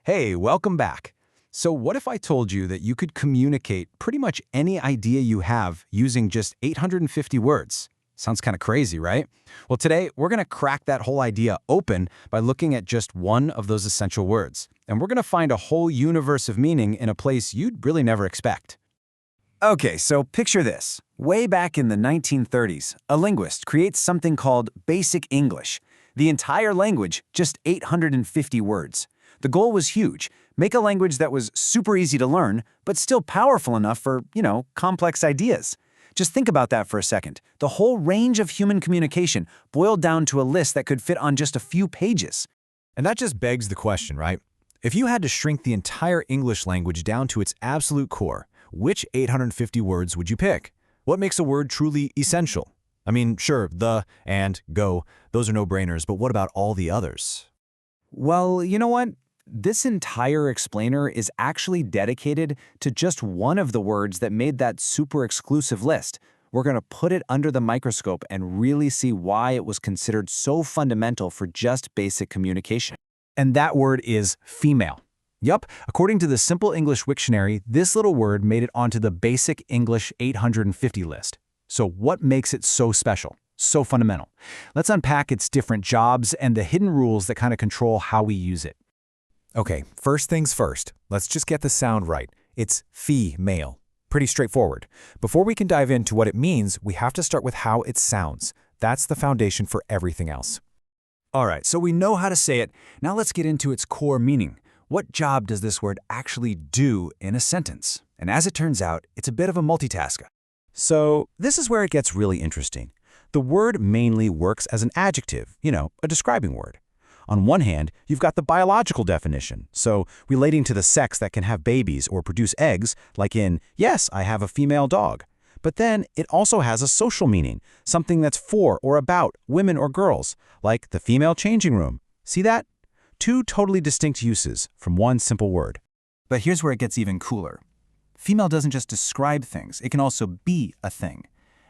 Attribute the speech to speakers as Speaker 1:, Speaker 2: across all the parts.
Speaker 1: Hey, welcome back. So what if I told you that you could communicate pretty much any idea you have using just 850 words? Sounds kind of crazy, right? Well, today we're going to crack that whole idea open by looking at just one of those essential words. And we're going to find a whole universe of meaning in a place you'd really never expect. Okay, so picture this. Way back in the 1930s, a linguist creates something called Basic English. The entire language, just 850 words. The goal was huge. Make a language that was super easy to learn, but still powerful enough for, complex ideas. Just think about that for a second. The whole range of human communication boiled down to a list that could fit on just a few pages.
Speaker 2: And that just begs the question, right? If you had to shrink the entire English language down to its absolute core, which 850 words would you pick? What makes a word truly essential? I mean, sure, the, and, go, those are no-brainers, but what about all the others?
Speaker 1: Well, you know what? This entire explainer is actually dedicated to just one of the words that made that super exclusive list. We're going to put it under the microscope and really see why it was considered so fundamental for just basic communication. And that word is female. Yup, according to the Simple English Wiktionary, this little word made it onto the Basic English 850 list. So what makes it so special, so fundamental? Let's unpack its different jobs and the hidden rules that kind of control how we use it.
Speaker 2: Okay, first things first. Let's just get the sound right. It's female. Pretty straightforward. Before we can dive into what it means, we have to start with how it sounds. That's the foundation for everything else.
Speaker 1: All right, so we know how to say it. Now let's get into its core meaning. What job does this word actually do in a sentence? And as it turns out, it's a bit of a multitasker. So this is where it gets really interesting. The word mainly works as an adjective, a describing word. On one hand, you've got the biological definition, so relating to the sex that can have babies or produce eggs, like in, yes, I have a female dog. But then it also has a social meaning, something that's for or about women or girls, like the female changing room. See that? Two totally distinct uses from one simple word. But here's where it gets even cooler. Female doesn't just describe things, it can also be a thing.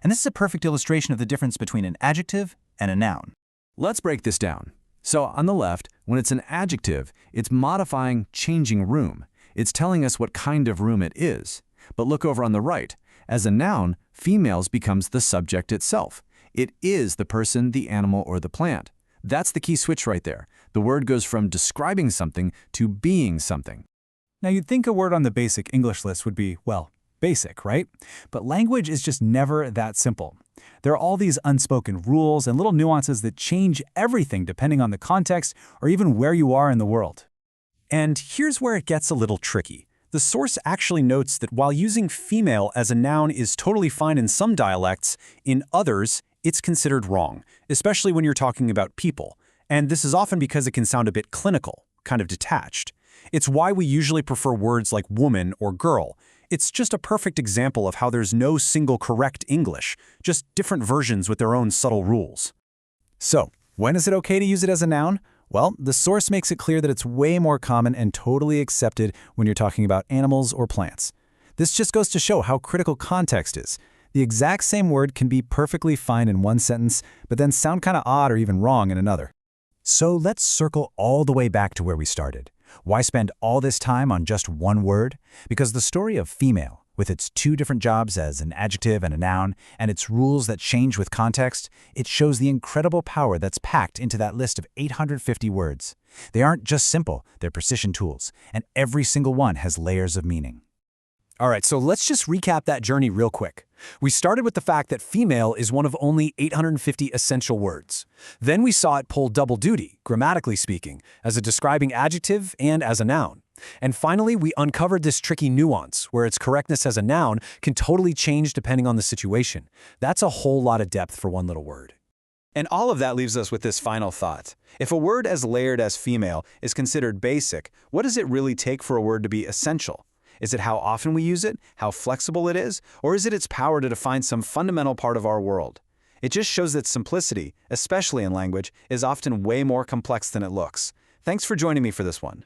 Speaker 1: And this is a perfect illustration of the difference between an adjective and a noun. Let's break this down. So on the left, when it's an adjective, it's modifying changing room. It's telling us what kind of room it is. But look over on the right. As a noun, females becomes the subject itself. It is the person, the animal, or the plant. That's the key switch right there. The word goes from describing something to being something. Now you'd think a word on the basic English list would be, well, basic, right? But language is just never that simple. There are all these unspoken rules and little nuances that change everything depending on the context or even where you are in the world. And here's where it gets a little tricky. The source actually notes that while using female as a noun is totally fine in some dialects, in others, it's considered wrong, especially when you're talking about people. And this is often because it can sound a bit clinical, kind of detached. It's why we usually prefer words like woman or girl. It's just a perfect example of how there's no single correct English, just different versions with their own subtle rules. So, when is it okay to use it as a noun? Well, the source makes it clear that it's way more common and totally accepted when you're talking about animals or plants. This just goes to show how critical context is. The exact same word can be perfectly fine in one sentence, but then sound kind of odd or even wrong in another. So let's circle all the way back to where we started. Why spend all this time on just one word? Because the story of female, with its two different jobs as an adjective and a noun, and its rules that change with context, it shows the incredible power that's packed into that list of 850 words. They aren't just simple, they're precision tools, and every single one has layers of meaning. All right, so let's just recap that journey real quick. We started with the fact that female is one of only 850 essential words. Then we saw it pull double duty, grammatically speaking, as a describing adjective and as a noun. And finally, we uncovered this tricky nuance, where its correctness as a noun can totally change depending on the situation. That's a whole lot of depth for one little word. And all of that leaves us with this final thought. If a word as layered as female is considered basic, what does it really take for a word to be essential? Is it how often we use it, how flexible it is, or is it its power to define some fundamental part of our world? It just shows that simplicity, especially in language, is often way more complex than it looks. Thanks for joining me for this one.